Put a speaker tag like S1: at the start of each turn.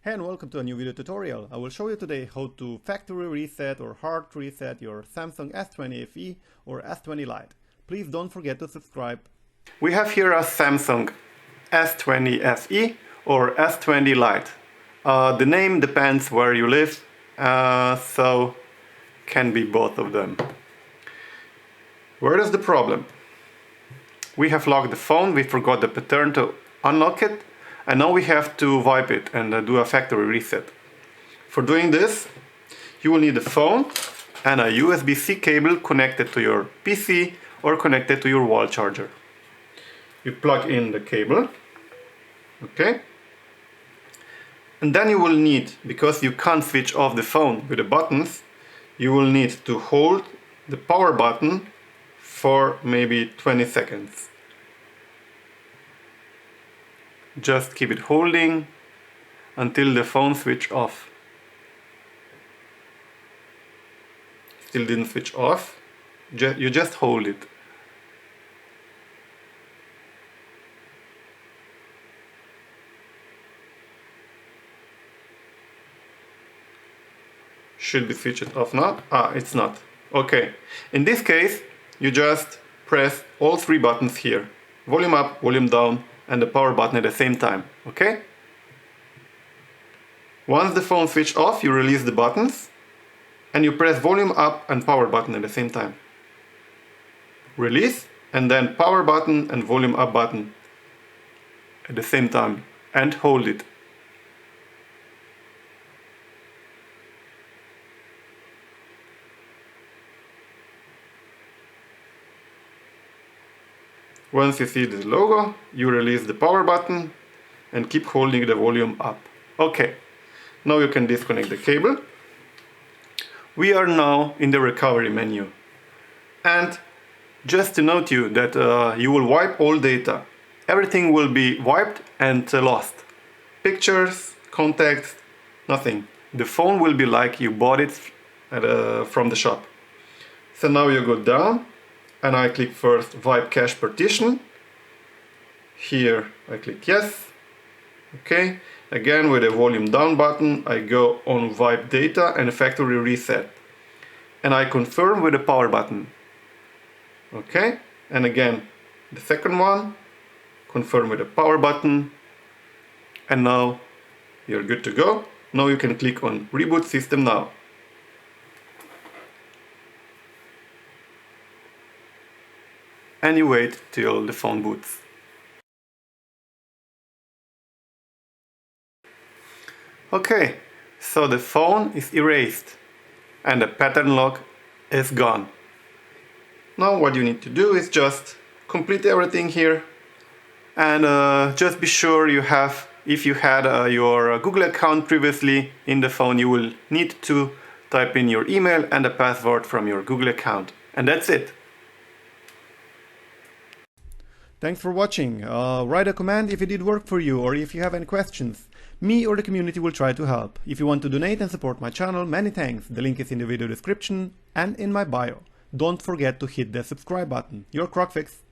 S1: Hey and welcome to a new video tutorial. I will show you today how to factory reset or hard reset your Samsung S20 FE or S20 Lite. Please don't forget to subscribe. We have here a Samsung S20 FE or S20 Lite. The name depends where you live, so can be both of them. Where is the problem? We have locked the phone, we forgot the pattern to unlock it, and now we have to wipe it and do a factory reset. For doing this, you will need a phone and a USB-C cable connected to your PC or connected to your wall charger. You plug in the cable, okay? And then you will need, because you can't switch off the phone with the buttons, you will need to hold the power button for maybe 20 seconds. Just keep it holding until the phone switch off. Still didn't switch off. You just hold it. Should be switched off now. It's not. Okay. In this case, you just press all three buttons here. Volume up, volume down, and the power button at the same time, okay? Once the phone switched off, you release the buttons and you press volume up and power button at the same time. Release and then power button and volume up button at the same time and hold it. Once you see the logo, you release the power button and keep holding the volume up. Okay, now you can disconnect the cable. We are now in the recovery menu. And just to note you that you will wipe all data. Everything will be wiped and lost. Pictures, contacts, nothing. The phone will be like you bought it from the shop. So now you go down. And I click first wipe cache partition. Here I click yes. Okay. Again with the volume down button I go on wipe data and factory reset. And I confirm with the power button. Okay. And again the second one. Confirm with the power button. And now you're good to go. Now you can click on reboot system now. And you wait till the phone boots. Okay, so the phone is erased and the pattern lock is gone. Now what you need to do is just complete everything here and just be sure you have, if you had your Google account previously in the phone, you will need to type in your email and a password from your Google account. And that's it. Thanks for watching. Write a comment if it did work for you or if you have any questions. Me or the community will try to help. If you want to donate and support my channel, many thanks. The link is in the video description and in my bio. Don't forget to hit the subscribe button. Your Crocfix.